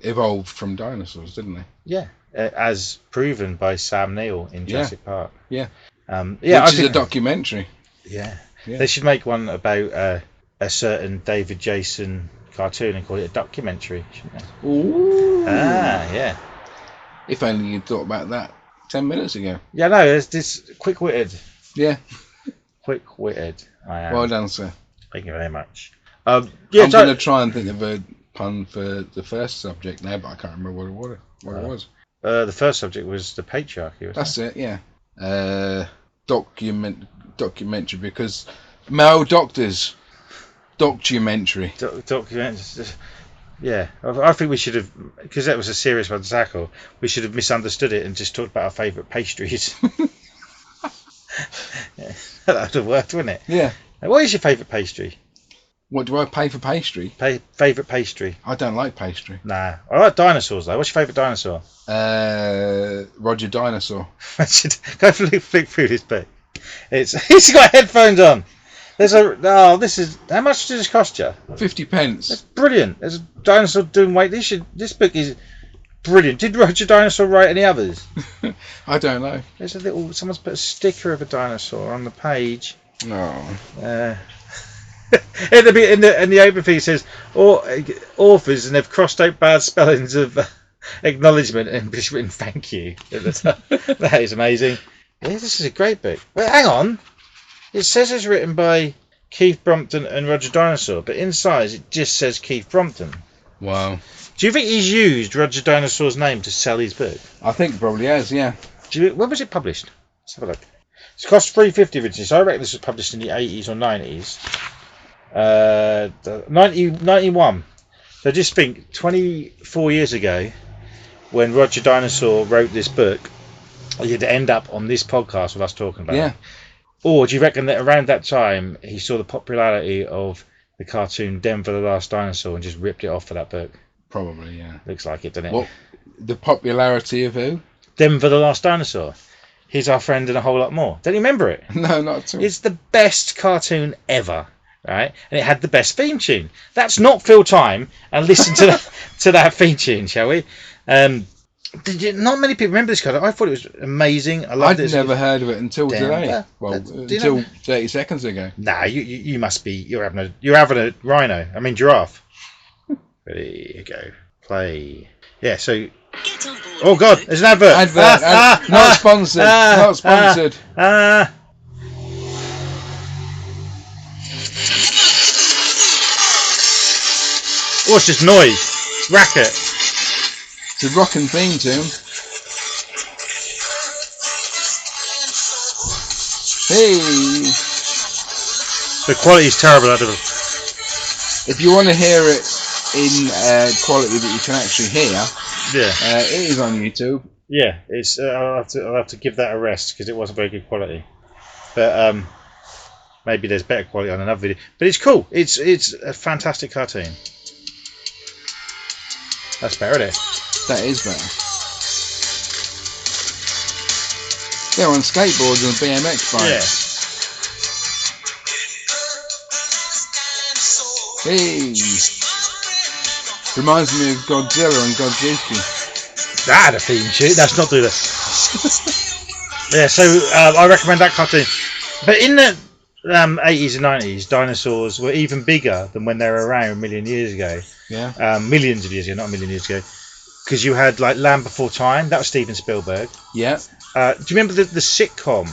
evolved from dinosaurs, didn't they? Yeah. As proven by Sam Neill in Jurassic Park. Yeah. Which is a documentary. Yeah. They should make one about a certain David Jason cartoon and call it a documentary, shouldn't they? Ooh. Yeah. If only you'd thought about that 10 minutes ago. Yeah, no, it's this quick-witted. Yeah. Quick-witted. I am. Well done, sir. Thank you very much. I'm going to try and think of a pun for the first subject now, but I can't remember what it was. The first subject was the patriarchy. That's it, yeah. Documentary, because male doctors. Documentary. Documentary. Yeah, I think we should have, because that was a serious one to tackle, we should have misunderstood it and just talked about our favourite pastries. Yeah, that would have worked, wouldn't it? Yeah. What is your favourite pastry? What do I pay for pastry? Favourite pastry? I don't like pastry. Nah, I like dinosaurs though. What's your favourite dinosaur? Roger Dinosaur. Go flick through this book. He's got headphones on. This is, how much does this cost you? 50 pence. That's brilliant. There's a dinosaur doing weight. This book is brilliant. Did Roger Dinosaur write any others? I don't know. There's someone's put a sticker of a dinosaur on the page. No. In the open piece says authors, and they've crossed out bad spellings of acknowledgement and just written thank you at the top. That is amazing. Yeah, this is a great book. Wait, hang on. It says it's written by Keith Brompton and Roger Dinosaur, but inside it just says Keith Brompton. Wow. Do you think he's used Roger Dinosaur's name to sell his book? I think it probably has, yeah. When was it published? Let's have a look. It cost $3.50 originally, so I reckon this was published in the 80s or 90s. 91. So just think, 24 years ago, when Roger Dinosaur wrote this book, you'd end up on this podcast with us talking about it. Or do you reckon that around that time he saw the popularity of the cartoon Denver the Last Dinosaur and just ripped it off for that book? Probably, yeah. Looks like it, doesn't it? What? The popularity of who? Denver the Last Dinosaur. He's Our Friend and a Whole Lot More. Don't you remember it? No, not at all. It's the best cartoon ever, right? And it had the best theme tune. That's not fill time and listen to that theme tune, shall we? Not many people remember this cartoon. I thought it was amazing. I'd never heard of it until today. Well, until 30 seconds ago. Nah, you must be. You're having a rhino. I mean giraffe. Ready, you go. Play. Yeah. So. Oh God, there's an advert. Not sponsored. Not sponsored. Oh, it's just noise. Racket. It's a rocking theme tune. Hey! The quality's terrible out of it. If you want to hear it in quality that you can actually hear, it is on YouTube. Yeah, it's. I'll have to give that a rest because it wasn't very good quality. But maybe there's better quality on another video. But it's cool. It's a fantastic cartoon. That's better, isn't it? That is better. They're on skateboards and BMX bikes. Hey, reminds me of Godzilla and Godzilla. That had a theme tune. That's not do that. Yeah, so I recommend that cartoon. But in the 80s and 90s, dinosaurs were even bigger than when they were around a million years ago. Yeah. Millions of years ago, not a million years ago. Because you had like Land Before Time. That was Steven Spielberg. Yeah. Do you remember the sitcom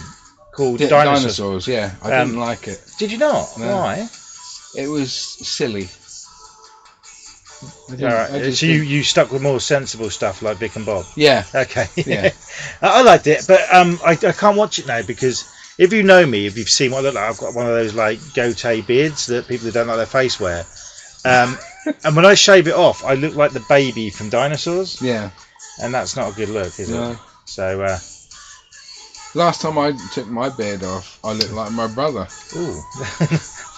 called Dinosaurs? Yeah, I didn't like it. Did you not? No. Why? It was silly. Alright, so you stuck with more sensible stuff like Vic and Bob? Yeah. Okay. Yeah. I liked it, but I can't watch it now because if you know me, if you've seen what I look like, I've got one of those like goatee beards that people who don't like their face wear. And when I shave it off, I look like the baby from Dinosaurs. Yeah. And that's not a good look, is it? So. Last time I took my beard off, I looked like my brother. Ooh.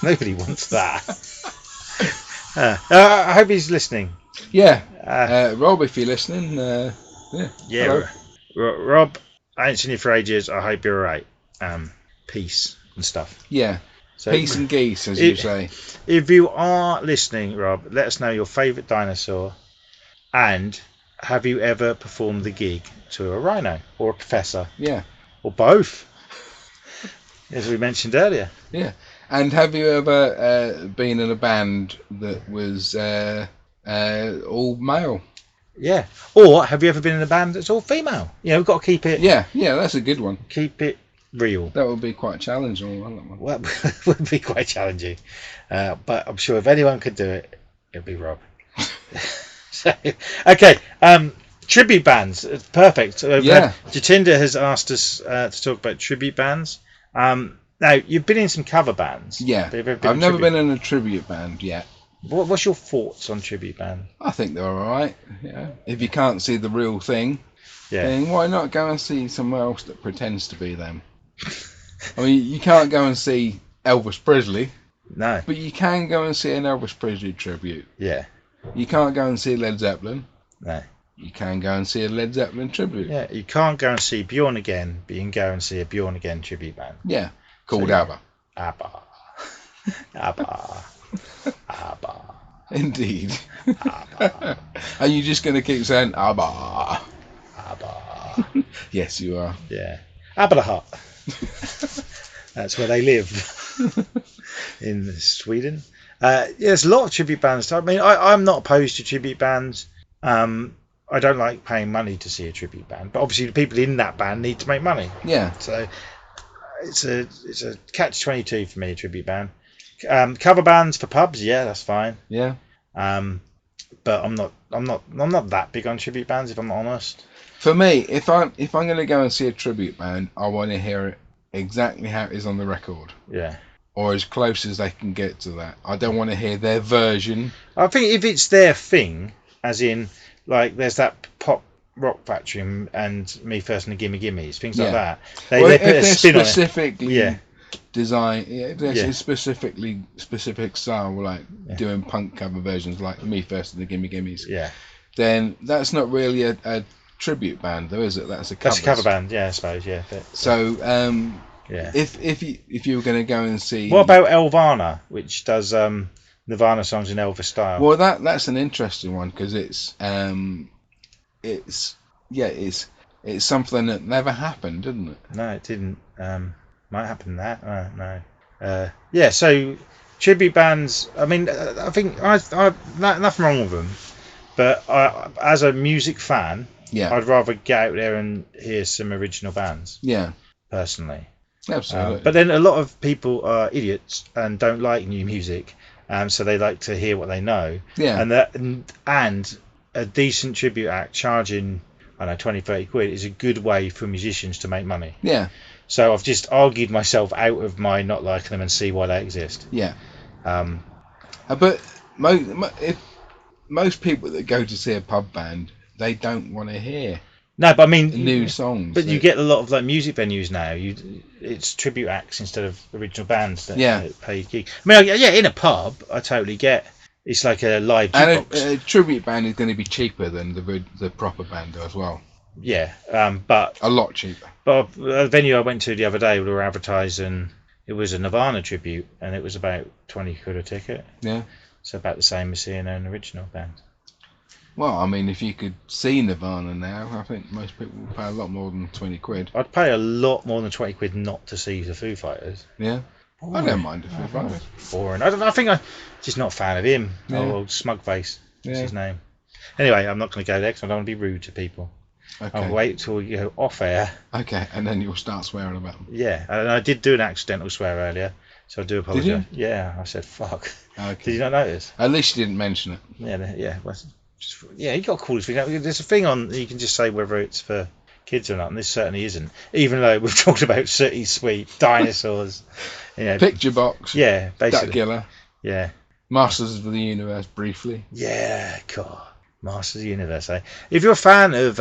Nobody wants that. I hope he's listening. Yeah. Rob, if you're listening, yeah. Rob, I ain't seen you for ages. I hope you're alright. Peace and stuff. Yeah. So, peace and geese, as you say. If you are listening, Rob, let us know your favourite dinosaur, and have you ever performed the gig to a rhino or a professor? Yeah. Or both, as we mentioned earlier. Yeah. And have you ever been in a band that was all male? Yeah. Or have you ever been in a band that's all female? You know, we've got to keep it... Yeah, that's a good one. Keep it real. That would be quite challenging, wouldn't it? Well, it would be quite challenging. But I'm sure if anyone could do it, it'd be Rob. So, okay. Tribute bands. It's perfect. Jatinder has asked us to talk about tribute bands. Now, you've been in some cover bands. Yeah. I've never been in a tribute band yet. What's your thoughts on tribute band? I think they're alright. Yeah. If you can't see the real thing, then why not go and see somewhere else that pretends to be them? I mean, you can't go and see Elvis Presley. No. But you can go and see an Elvis Presley tribute. Yeah. You can't go and see Led Zeppelin. No. You can go and see a Led Zeppelin tribute. Yeah, you can't go and see Bjorn Again, but you can go and see a Bjorn Again tribute band. Yeah. Called ABBA. ABBA. ABBA. ABBA. Indeed. ABBA. Are you just going to keep saying ABBA? ABBA. Yes, you are. Yeah. ABBA the Hut. That's where they live. In Sweden. There's a lot of tribute bands. I mean, I'm not opposed to tribute bands. I don't like paying money to see a tribute band, but obviously the people in that band need to make money. Yeah. So it's a catch-22 for me, a tribute band. Cover bands for pubs, yeah, that's fine. Yeah. But I'm not that big on tribute bands, if I'm honest. For me, if I'm going to go and see a tribute band, I want to hear it exactly how it is on the record. Yeah. Or as close as they can get to that. I don't want to hear their version. I think if it's their thing, as in, like, there's that pop rock factory and Me First and the Gimme Gimmes, things like that. They put a spin on it. Specifically design, if there's specific style, like doing punk cover versions like Me First and the Gimme Gimmes. Yeah. Then that's not really a tribute band, though, is it? That's a cover band, yeah, I suppose, yeah. So, if you were going to go and see, what about Elvana, which does Nirvana songs in Elvis style? Well, that's an interesting one because it's something that never happened, didn't it? No, it didn't. Might happen that. No. So tribute bands. I mean, I think I've nothing wrong with them, but as a music fan, I'd rather get out there and hear some original bands. Yeah. Personally. Absolutely. But then a lot of people are idiots and don't like new music, so they like to hear what they know. Yeah. And a decent tribute act charging, I don't know, 20-30 quid is a good way for musicians to make money. Yeah. So I've just argued myself out of my not liking them and see why they exist. Yeah. But most people that go to see a pub band, they don't want to hear. No, but I mean new songs. But you get a lot of like music venues now. It's tribute acts instead of original bands that pay gig. I mean, in a pub, I totally get. It's like a live jukebox. And a tribute band is going to be cheaper than the proper band as well. Yeah, but A lot cheaper. But a venue I went to the other day, we were advertising. It was a Nirvana tribute, and it was about 20 quid a ticket. Yeah. So about the same as seeing an original band. Well, I mean, if you could see Nirvana now, I think most people would pay a lot more than 20 quid. I'd pay a lot more than 20 quid not to see the Foo Fighters. Yeah. I don't mind the Foo Fighters. Boring. I think I'm just not a fan of him. Yeah. Old Smugface. What's Yeah. his name? Anyway, I'm not going to go there because I don't want to be rude to people. Okay. I'll wait till you go off air. Okay, and then you'll start swearing about them. Yeah, and I did do an accidental swear earlier, so I do apologise. Did you? Yeah, I said fuck. Okay. Did you not notice? At least you didn't mention it. Yeah. Well, you got to call this thing out. There's a thing on you can just say whether it's for kids or not, and this certainly isn't. Even though we've talked about City Sweet, dinosaurs, Picture box. Yeah, basically. Gilla. Yeah. Masters of the Universe briefly. Yeah, God. Masters of the Universe, eh? If you're a fan of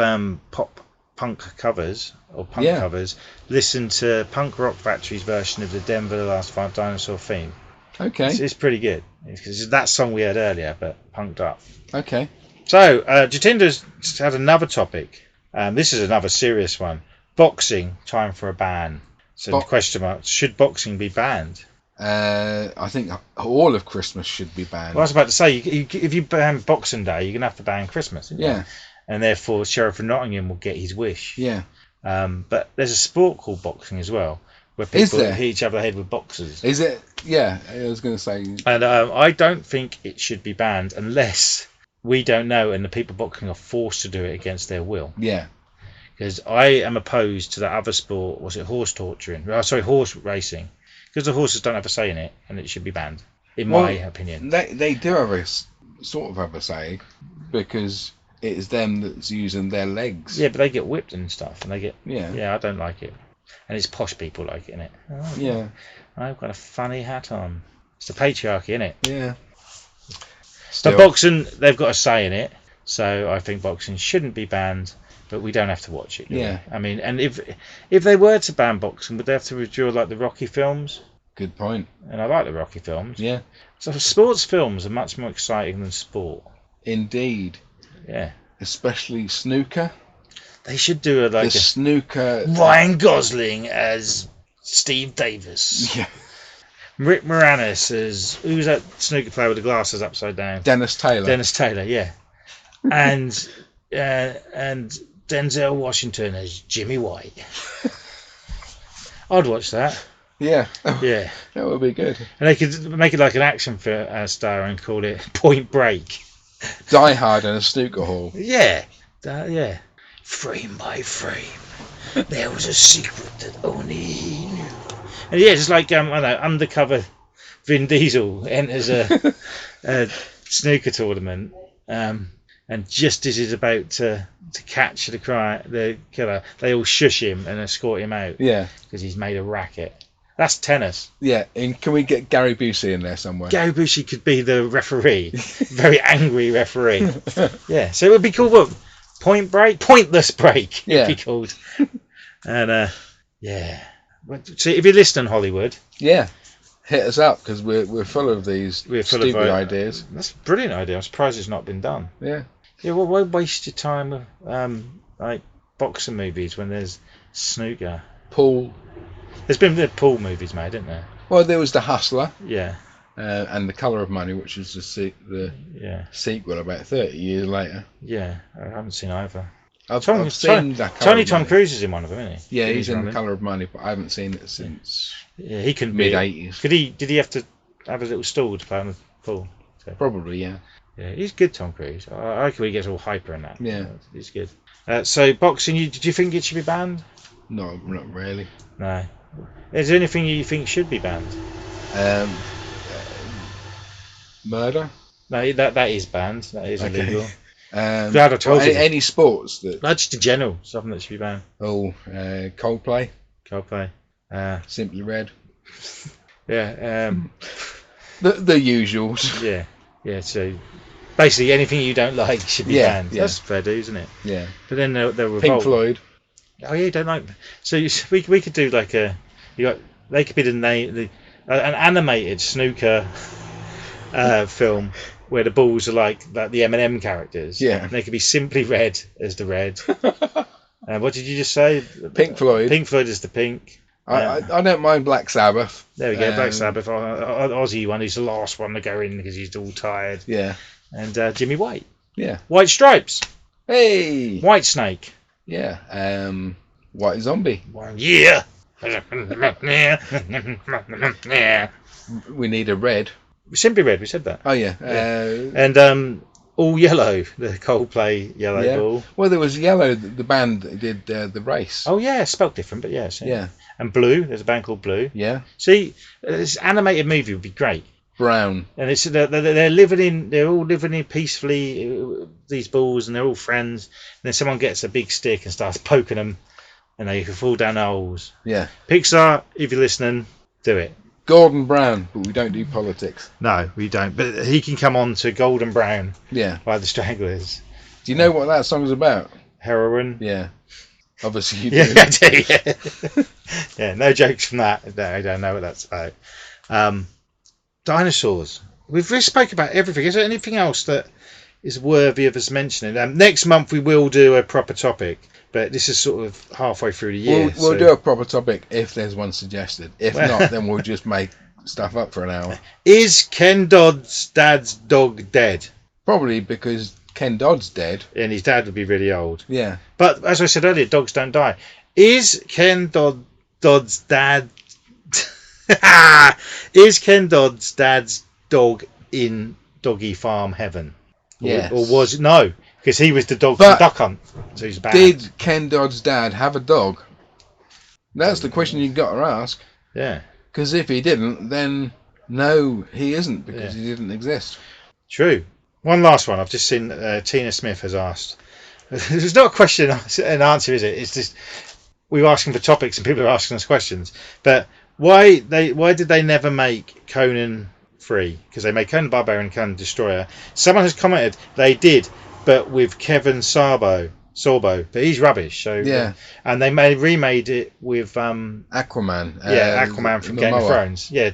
punk covers or punk covers, listen to Punk Rock Factory's version of the Denver The Last Five Dinosaur theme. Okay. It's pretty good. It's that song we heard earlier, but punked up. Okay. So, Jatinder's had another topic. This is another serious one. Boxing, time for a ban. So, question mark, should boxing be banned? I think all of Christmas should be banned. Well, I was about to say, if you ban Boxing Day, you're going to have to ban Christmas. Yeah. And therefore, Sheriff of Nottingham will get his wish. Yeah. But there's a sport called boxing as well, where people hit each other head with boxes. Is it? Yeah, I was going to say. And I don't think it should be banned unless we don't know and the people boxing are forced to do it against their will. Yeah. Because I am opposed to that other sport, was it horse torturing? Horse racing. Because the horses don't have a say in it, and it should be banned, in my opinion. They do have a sort of have a say, because it is them that's using their legs. Yeah, but they get whipped and stuff, and they get... Yeah. Yeah, I don't like it. And it's posh people like it, innit? Oh, yeah. I've got a funny hat on. It's the patriarchy, innit? Yeah. But boxing, they've got a say in it, so I think boxing shouldn't be banned, but we don't have to watch it. Yeah. I mean, and if they were to ban boxing, would they have to withdraw like the Rocky films? Good point. And I like the Rocky films. Yeah. So sports films are much more exciting than sport. Indeed. Yeah. Especially snooker. They should do the snooker. Ryan Gosling as Steve Davis. Yeah. Rick Moranis as who's that snooker player with the glasses upside down? Dennis Taylor, yeah. And Denzel Washington as Jimmy White. I'd watch that. Yeah. Yeah. That would be good. And they could make it like an action star and call it Point Break. Die Hard in a snooker hall. Yeah. Yeah. Frame by frame, there was a secret that only he knew. And yeah, just like I don't know, undercover Vin Diesel enters a snooker tournament, and just as he's about to catch the killer, they all shush him and escort him out. Yeah, because he's made a racket. That's tennis. Yeah, and can we get Gary Busey in there somewhere? Gary Busey could be the referee, very angry referee. Yeah, so it would be called what? Pointless break. Yeah, it'd be called. And yeah. So if you're listening, Hollywood, yeah, hit us up because we're full of these stupid ideas. That's a brilliant idea. I'm surprised it's not been done. Yeah. Yeah. Well, why waste your time with like boxing movies when there's snooker? Pool. There's been the pool movies made, isn't there? Well, there was The Hustler. Yeah. And The Colour of Money, which was the sequel about 30 years later. Yeah, I haven't seen either. I've seen Tom Cruise is in one of them, isn't he? Yeah, he's in The Colour of Money, but I haven't seen it since he couldn't mid-80s. Did he have to have a little stall to play on the pool? So. Probably, yeah. Yeah, he's good, Tom Cruise. I like when he gets all hyper in that. Yeah. He's good. So, boxing, did you think it should be banned? No, not really. No. Is there anything you think should be banned? Murder? No, that is banned. That is illegal. Glad I told you. Any sports that? No, just in general, something that should be banned. Oh, Coldplay. Simply Red. Yeah. The usuals. Yeah. Yeah. So basically, anything you don't like should be banned. Yeah. That's fair dues, isn't it? Yeah. But then they're revolt. Pink Floyd. Oh yeah, you don't like. So we could do like they could be an animated snooker film where the balls are like the M&M characters. Yeah. And they could be Simply Red as the red, What did you just say? Pink Floyd. Pink Floyd is the pink. I don't mind Black Sabbath. There we go, Black Sabbath. Ozzy one, he's the last one to go in because he's all tired. Yeah. And Jimmy White. Yeah. White Stripes. Hey. White Snake. Yeah. White Zombie. Yeah. We need a red. Simply Red, we said that. Oh yeah. And All Yellow, the Coldplay Yellow Ball. Well, there was Yellow, the band that did the race. Oh yeah, spelt different, but yes. Yeah. And Blue, there's a band called Blue. Yeah. See, this animated movie would be great. Brown. And it's they're all living in peacefully, these balls, and they're all friends. And then someone gets a big stick and starts poking them, and they fall down holes. Yeah. Pixar, if you're listening, do it. Gordon Brown, but we don't do politics. No, we don't. But he can come on to Golden Brown. Yeah. By the Stranglers. Do you know what that song's about? Heroin. Yeah. Obviously you do. Yeah, I do. Yeah. Yeah. No jokes from that. No, I don't know what that's about. Dinosaurs. We've spoke about everything. Is there anything else that is worthy of us mentioning? Next month we will do a proper topic, but this is sort of halfway through the year. We'll do a proper topic if there's one suggested. If not, then we'll just make stuff up for an hour. Is Ken Dodd's dad's dog dead? Probably because Ken Dodd's dead. And his dad would be really old. Yeah. But as I said earlier, dogs don't die. Is Ken Dodd's dad... Is Ken Dodd's dad's dog in Doggy Farm Heaven? Yes. Or was it? No, because he was the dog from Duck Hunt. So he's bad. Did Ken Dodd's dad have a dog? That's the question you've got to ask. Yeah. Because if he didn't, then no, he isn't, because he didn't exist. True. One last one. I've just seen Tina Smith has asked. It's not a question and answer, is it? It's just we were asking for topics and people are asking us questions. But why did they never make Conan 3? Because they made Conan the Barbarian and Conan the Destroyer. Someone has commented they did, but with Kevin Sorbo, but he's rubbish. So yeah, and they remade it with Aquaman. Aquaman from Game of Thrones. Yeah,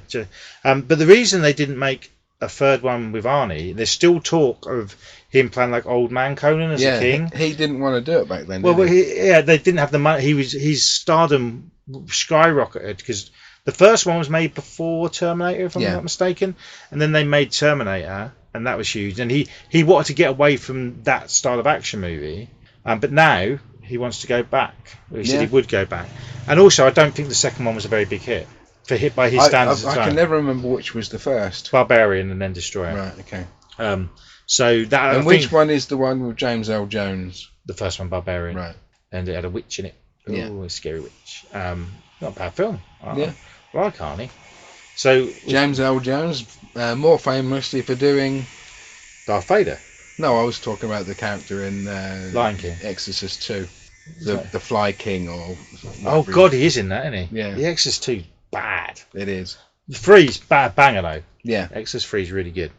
but the reason they didn't make a third one with Arnie, there's still talk of him playing like old man Conan as a king. He didn't want to do it back then. Well, they didn't have the money. His stardom skyrocketed because the first one was made before Terminator, if I'm not mistaken, and then they made Terminator, and that was huge. And he wanted to get away from that style of action movie, but now he wants to go back. He said he would go back. And also, I don't think the second one was a very big hit by his standards. I can never remember which was the first. Barbarian and then Destroyer. Right. Okay. So that. And which one is the one with James L. Jones? The first one, Barbarian. Right. And it had a witch in it. Oh, a scary witch. Not a bad film. Yeah. Like Arnie. So James L. Jones, more famously for doing Darth Vader. No, I was talking about the character in Lion King, Exorcist 2, the Fly King, or. Oh God, he is in that, isn't he? Yeah. The Exorcist 2's bad. It is. The 3's banger though. Yeah. Exorcist 3's really good.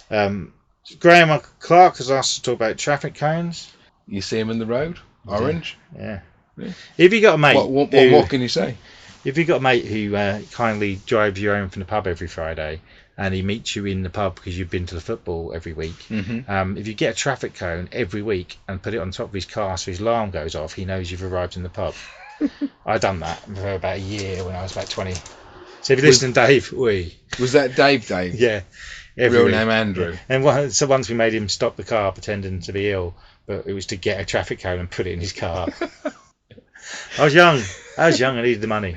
Graham Clark has asked to talk about traffic cones. You see him in the road, orange. Yeah. If you got a mate, what more can you say? If you've got a mate who kindly drives you home from the pub every Friday and he meets you in the pub because you've been to the football every week, if you get a traffic cone every week and put it on top of his car so his alarm goes off, he knows you've arrived in the pub. I done that for about a year when I was about 20. So if you listen, Dave, was that Dave? Yeah. Real name Andrew. And once we made him stop the car pretending to be ill, but it was to get a traffic cone and put it in his car. I was young. I needed the money.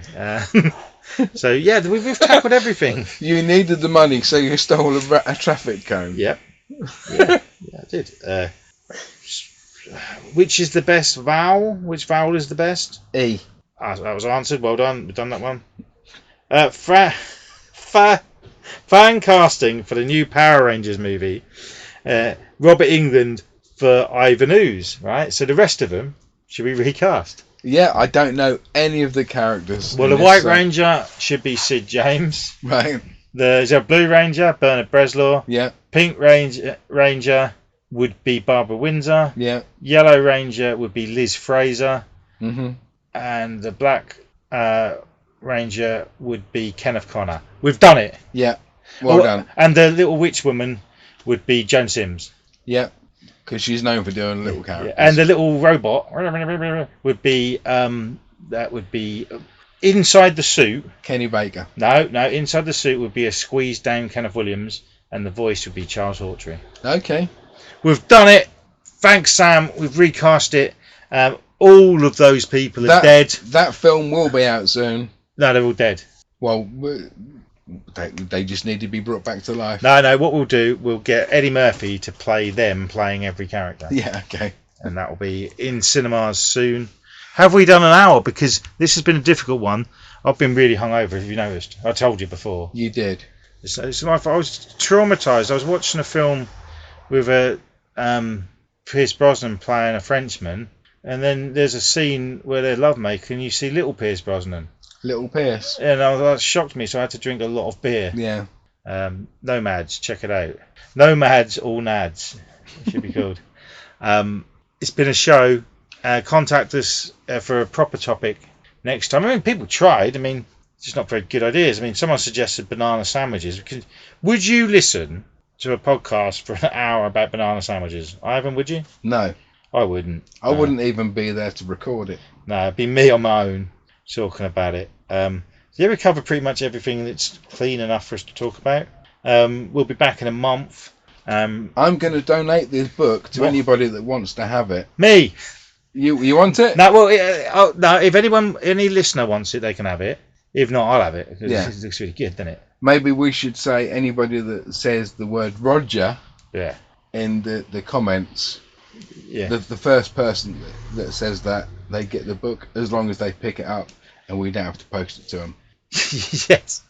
So yeah, we've tackled everything. You needed the money, so you stole a traffic cone. Yep. Yeah, I did. Which is the best vowel? Which vowel is the best? E. That was answered. Well done. We've done that one. Fan casting for the new Power Rangers movie. Robert Englund for Ivan Ooze. Right. So the rest of them should we recast? Yeah, I don't know any of the characters. Well, the White Ranger should be Sid James. Right. There's a Blue Ranger, Bernard Bresslaw. Yeah. Pink Ranger would be Barbara Windsor. Yeah. Yellow Ranger would be Liz Fraser. Mm-hmm. And the Black Ranger would be Kenneth Connor. We've done it. Yeah. Well done. And the Little Witch Woman would be Joan Sims. Yeah. Because she's known for doing little characters. And the little robot would be inside the suit. Kenny Baker. No, inside the suit would be a squeezed down Kenneth Williams, and the voice would be Charles Hawtrey. Okay. We've done it. Thanks, Sam. We've recast it. All of those people are dead. That film will be out soon. No, they're all dead. Well, they just need to be brought back to life. No. What we'll do, we'll get Eddie Murphy to play them playing every character. Yeah, okay. And that will be in cinemas soon. Have we done an hour? Because this has been a difficult one. I've been really hungover, if you noticed. I told you before. You did. It's my fault. I was traumatised. I was watching a film with Pierce Brosnan playing a Frenchman, and then there's a scene where they're lovemaking, and you see little Pierce Brosnan. Little Pierce. And that shocked me, so I had to drink a lot of beer. Yeah. Nomads, check it out. Nomads, all nads. It should be called. It's been a show. Contact us for a proper topic next time. I mean, people tried. I mean, it's just not very good ideas. I mean, someone suggested banana sandwiches. Would you listen to a podcast for an hour about banana sandwiches? Ivan, would you? No. I wouldn't. I wouldn't even be there to record it. No, it'd be me on my own talking about it. Yeah, we covered pretty much everything that's clean enough for us to talk about. We'll be back in a month. I'm going to donate this book to anybody that wants to have it. Me. You want it? No, well, no. If any listener wants it, they can have it. If not, I'll have it because it looks really good, doesn't it? Maybe we should say anybody that says the word Roger. Yeah. In the comments. Yeah. The first person that says that, they get the book as long as they pick it up, and we don't have to post it to them. Yes.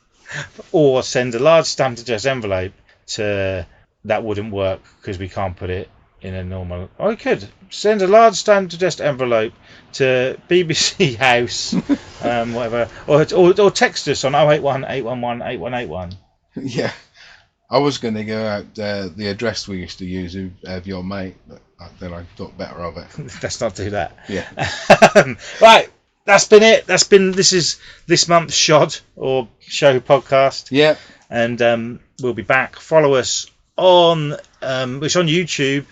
Or send a large stamped address envelope to. That wouldn't work because we can't put it in a normal. I could send a large stamped addressed envelope to BBC House, whatever, or text us on 081 811 8181. Yeah, I was going to go out the address we used to use of your mate, but then I thought better of it. Let's not do that. Yeah. Right, that's been it. This is this month's Shod or Show podcast. Yeah. And we'll be back. Follow us on it's on YouTube,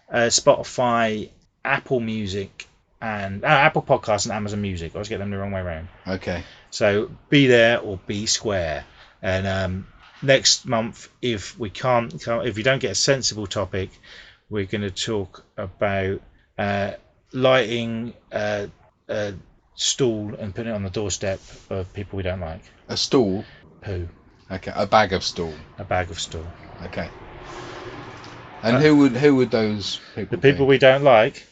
Spotify, Apple Music, and Apple Podcasts and Amazon Music. I always get them the wrong way around. Okay. So be there or be square. And next month, if we don't get a sensible topic, we're going to talk about lighting a stool and putting it on the doorstep of people we don't like. A stool? Poo. Okay, a bag of stool. A bag of stool. Okay. And who would those people The people be? we don't like.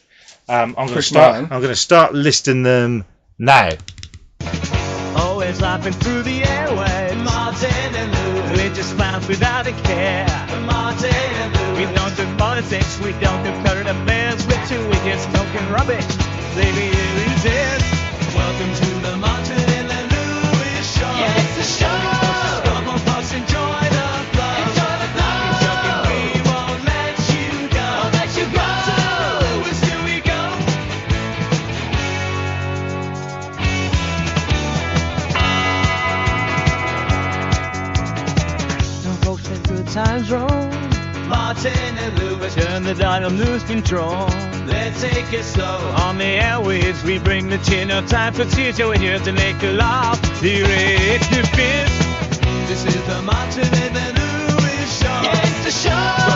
I'm going to start listing them now. Always laughing through the airwaves. Martin and Lou. We just laugh without a care. Martin and Lou. We don't do politics. We don't do current affairs. We're two idiots talking rubbish. Baby, it is. Welcome to the Martin and Lewis show. Yeah, it's the show. Come on, folks, enjoy the flow. Enjoy the flow. It's joking, we won't let you go. Won't let you go. Lewis, here we go. Some folks let good times roll. Martin and Lewis, Turn the dial and lose control. let's take it slow. On the airwaves, we bring the chin. No time for tears, so we're here to make you laugh. The rate to fit. This is the Martin and Lewis show. Yeah, it's the show.